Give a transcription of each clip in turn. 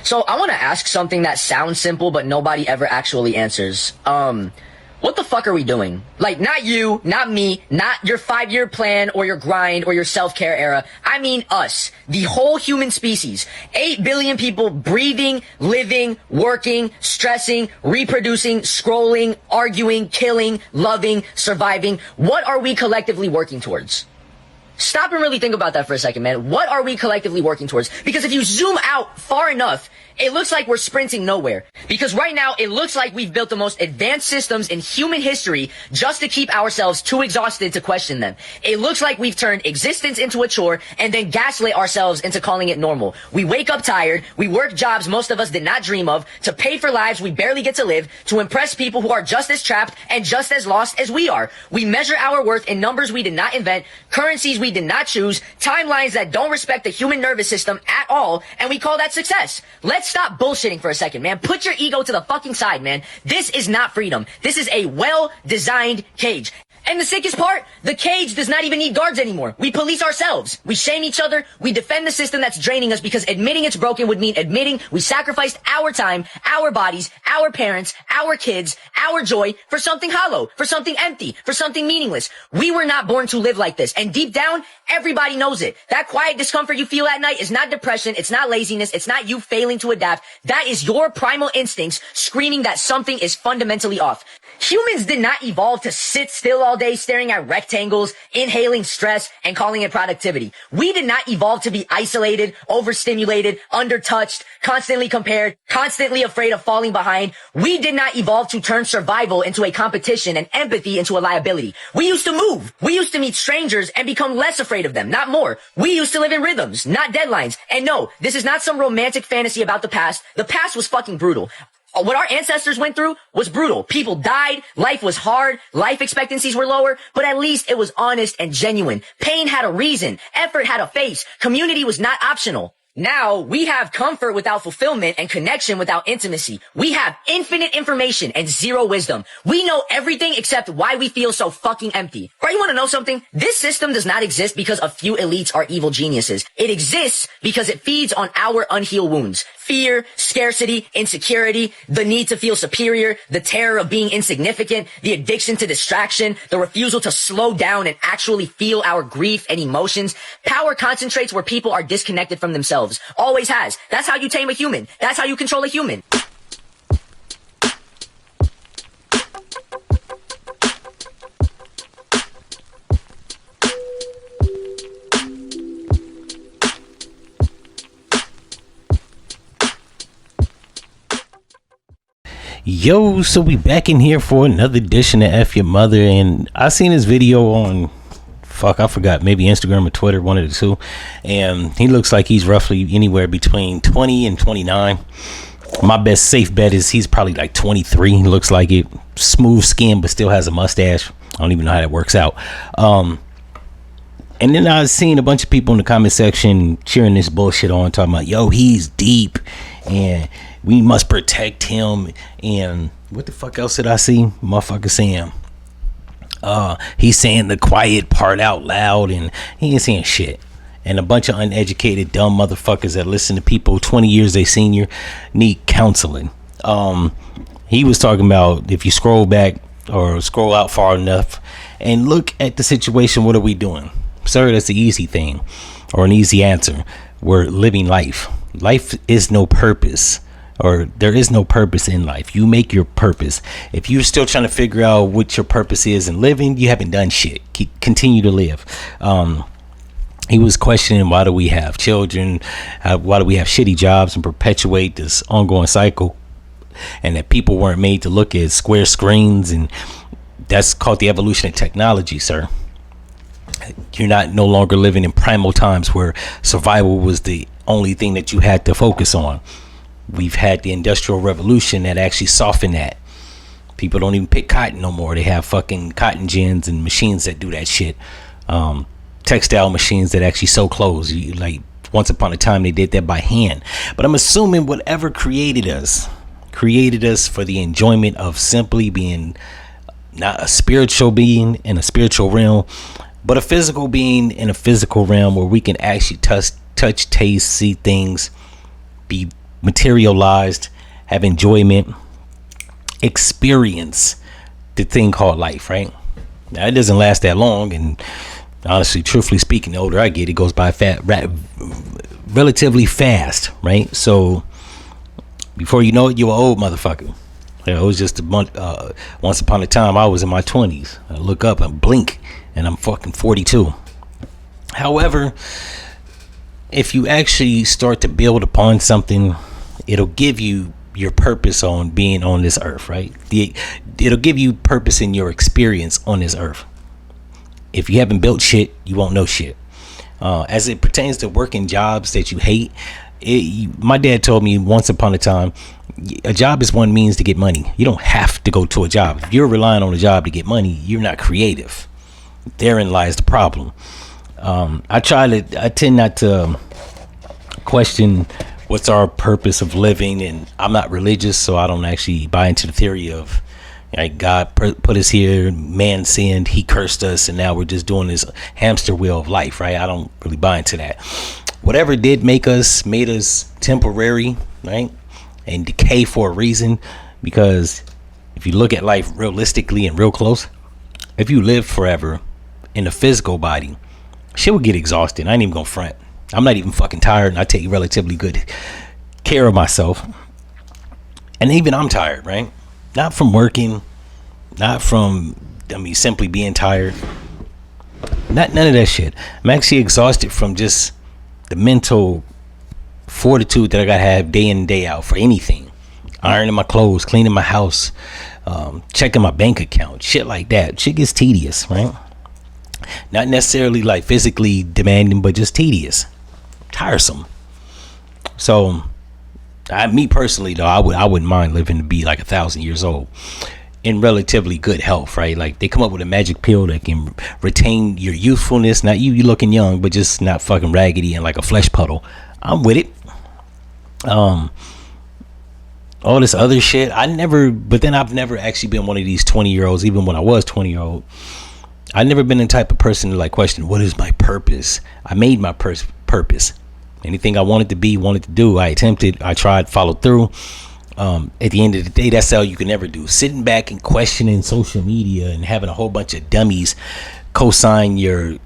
So I want to ask something that sounds simple, but nobody ever actually answers. What the fuck are we doing? Like, not you, not me, not your 5-year plan or your grind or your self-care era. I mean us, the whole human species. 8 billion people breathing, living, working, stressing, reproducing, scrolling, arguing, killing, loving, surviving. What are we collectively working towards? Stop and really think about that for a second, man. What are we collectively working towards? Because if you zoom out far enough, it looks like we're sprinting nowhere. Because right now, it looks like we've built the most advanced systems in human history just to keep ourselves too exhausted to question them. It looks like we've turned existence into a chore and then gaslit ourselves into calling it normal. We wake up tired, we work jobs most of us did not dream of, to pay for lives we barely get to live, to impress people who are just as trapped and just as lost as we are. We measure our worth in numbers we did not invent, currencies we did not choose, timelines that don't respect the human nervous system at all, and we call that success. Let's stop bullshitting for a second, man. Put your ego to the fucking side, man. This is not freedom. This is a well-designed cage. And the sickest part, the cage does not even need guards anymore. We police ourselves. We shame each other. We defend the system that's draining us because admitting it's broken would mean admitting we sacrificed our time, our bodies, our parents, our kids, our joy for something hollow, for something empty, for something meaningless. We were not born to live like this. And deep down, everybody knows it. That quiet discomfort you feel at night is not depression. It's not laziness. It's not you failing to adapt. That is your primal instincts screaming that something is fundamentally off. Humans did not evolve to sit still all day staring at rectangles, inhaling stress, and calling it productivity. We did not evolve to be isolated, overstimulated, undertouched, constantly compared, constantly afraid of falling behind. We did not evolve to turn survival into a competition and empathy into a liability. We used to move. We used to meet strangers and become less afraid of them, not more. We used to live in rhythms, not deadlines. And no, this is not some romantic fantasy about the past. The past was fucking brutal. What our ancestors went through was brutal. People died, life was hard, life expectancies were lower, but at least it was honest and genuine. Pain had a reason, effort had a face, community was not optional. Now, we have comfort without fulfillment and connection without intimacy. We have infinite information and zero wisdom. We know everything except why we feel so fucking empty. Right, you want to know something? This system does not exist because a few elites are evil geniuses. It exists because it feeds on our unhealed wounds. Fear, scarcity, insecurity, the need to feel superior, the terror of being insignificant, the addiction to distraction, the refusal to slow down and actually feel our grief and emotions. Power concentrates where people are disconnected from themselves. Always has. That's how you tame a human. That's how you control a human. Yo, so we back in here for another edition of F-ya-Motha, and I seen this video on I forgot, maybe Instagram or Twitter, one of the two, and he looks like he's roughly anywhere between 20 and 29. My best safe bet is he's probably like 23. He looks like it, smooth skin but still has a mustache. I don't even know how that works out. And then I was seeing a bunch of people in the comment section cheering this bullshit on, talking about, yo, he's deep and we must protect him. And what the fuck else did I see? Motherfucker saying he's saying the quiet part out loud, and he ain't saying shit. And a bunch of uneducated dumb motherfuckers that listen to people 20 years they senior need counseling. He was talking about, if you scroll back or scroll out far enough and look at the situation, what are we doing? Sir, that's the easy thing, or an easy answer. We're living life. Life is no purpose, or there is no purpose in life. You make your purpose. If you're still trying to figure out what your purpose is in living, you haven't done shit. Continue to live. He was questioning, why do we have children? Why do we have shitty jobs and perpetuate this ongoing cycle? And that people weren't made to look at square screens, and that's called the evolution of technology, sir. You're no longer living in primal times where survival was the only thing that you had to focus on. We've had the Industrial Revolution that actually softened that. People don't even pick cotton no more. They have fucking cotton gins and machines that do that shit. Textile machines that actually sew clothes. Like, once upon a time they did that by hand. But I'm assuming whatever created us for the enjoyment of simply being not a spiritual being in a spiritual realm, but a physical being in a physical realm where we can actually touch, taste, see things, be materialized, have enjoyment, experience the thing called life, right? Now, it doesn't last that long, and honestly, truthfully speaking, the older I get, it goes by relatively fast, right? So before you know it, you're an old motherfucker. It was just a month. Once upon a time, I was in my 20s. I look up and blink, and I'm fucking 42. However, if you actually start to build upon something, it'll give you your purpose on being on this earth, right? It'll give you purpose in your experience on this earth. If you haven't built shit, you won't know shit. As it pertains to working jobs that you hate, my dad told me once upon a time, a job is one means to get money. You don't have to go to a job. If you're relying on a job to get money, you're not creative. Therein lies the problem. I tend not to question what's our purpose of living, and I'm not religious, so I don't actually buy into the theory of like God put us here, man sinned, he cursed us, and now we're just doing this hamster wheel of life, right? I don't really buy into that. Whatever did made us temporary, right? And decay for a reason, because if you look at life realistically and real close, if you live forever in a physical body, shit will get exhausted. I ain't even gonna front. I'm not even fucking tired, and I take relatively good care of myself. And even I'm tired, right? Not from working, not from simply being tired. None of that shit. I'm actually exhausted from just the mental fortitude that I gotta have day in and day out for anything. Ironing my clothes, cleaning my house, checking my bank account, shit like that. Shit gets tedious, right? Not necessarily like physically demanding, but just tedious, tiresome. So me personally though, I wouldn't mind living to be like 1,000 years old in relatively good health, right? Like they come up with a magic pill that can retain your youthfulness, not you looking young, but just not fucking raggedy and like a flesh puddle. I'm with it. All this other shit, I've never actually been one of these 20-year-olds, even when I was 20-year-old. I've never been the type of person to like question, what is my purpose? I made my purpose. Anything I wanted to be, wanted to do, I attempted, I tried, followed through. At the end of the day, that's all you can ever do. Sitting back and questioning social media and having a whole bunch of dummies co-sign your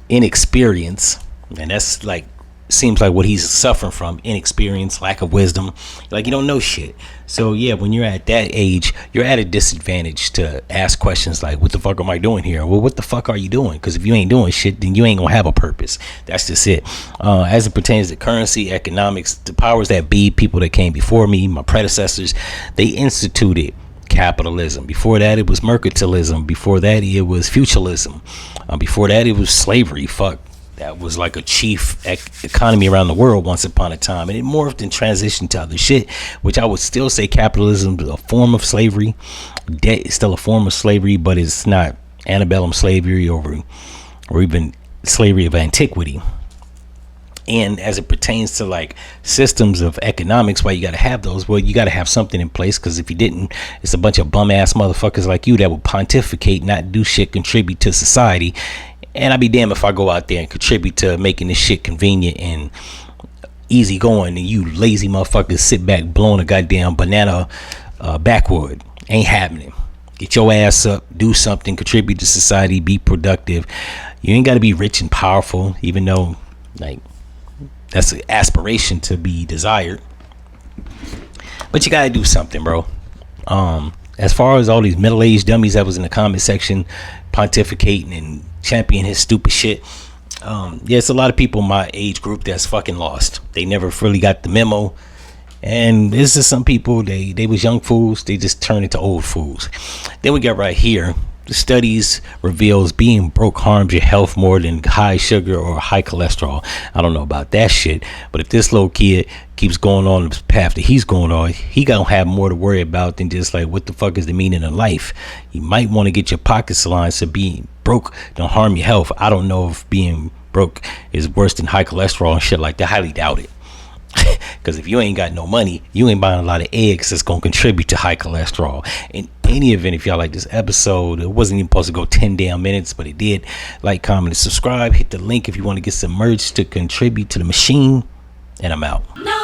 inexperience, and that's like seems like what he's suffering from: inexperience, lack of wisdom. Like you don't know shit. So yeah, when you're at that age, you're at a disadvantage to ask questions like, what the fuck am I doing here? Well, what the fuck are you doing? Because if you ain't doing shit, then you ain't gonna have a purpose. That's just it. As it pertains to currency, economics, the powers that be, people that came before me, my predecessors, they instituted capitalism. Before that, it was mercantilism. Before that, it was feudalism. Before that, it was slavery. Fuck. That was like a chief economy around the world once upon a time, and it morphed and transitioned to other shit, which I would still say capitalism is a form of slavery. Debt is still a form of slavery, but it's not antebellum slavery or even slavery of antiquity. And as it pertains to like systems of economics, why you got to have those? Well, you got to have something in place, because if you didn't, it's a bunch of bum ass motherfuckers like you that will pontificate, not do shit, contribute to society. And I'd be damned if I go out there and contribute to making this shit convenient and easy going, and you lazy motherfuckers sit back blowing a goddamn banana backwood. Ain't happening. Get your ass up, do something, contribute to society, be productive. You ain't got to be rich and powerful, even though like that's an aspiration to be desired. But you got to do something, bro. As far as all these middle-aged dummies that was in the comment section pontificating and champion his stupid shit, it's a lot of people in my age group that's fucking lost. They never really got the memo, and this is some people, they was young fools, they just turned into old fools. Then we got right here, the studies reveals being broke harms your health more than high sugar or high cholesterol. I don't know about that shit, but if this little kid keeps going on the path that he's going on, he gonna have more to worry about than just like, what the fuck is the meaning of life? You might want to get your pockets aligned so being broke don't harm your health. I don't know if being broke is worse than high cholesterol and shit like that. I highly doubt it. Because if you ain't got no money, you ain't buying a lot of eggs that's gonna contribute to high cholesterol. In any event, if y'all like this episode, it wasn't even supposed to go 10 damn minutes, but it did. Like, comment, and subscribe. Hit the link if you want to get some merch to contribute to the machine. And I'm out. No.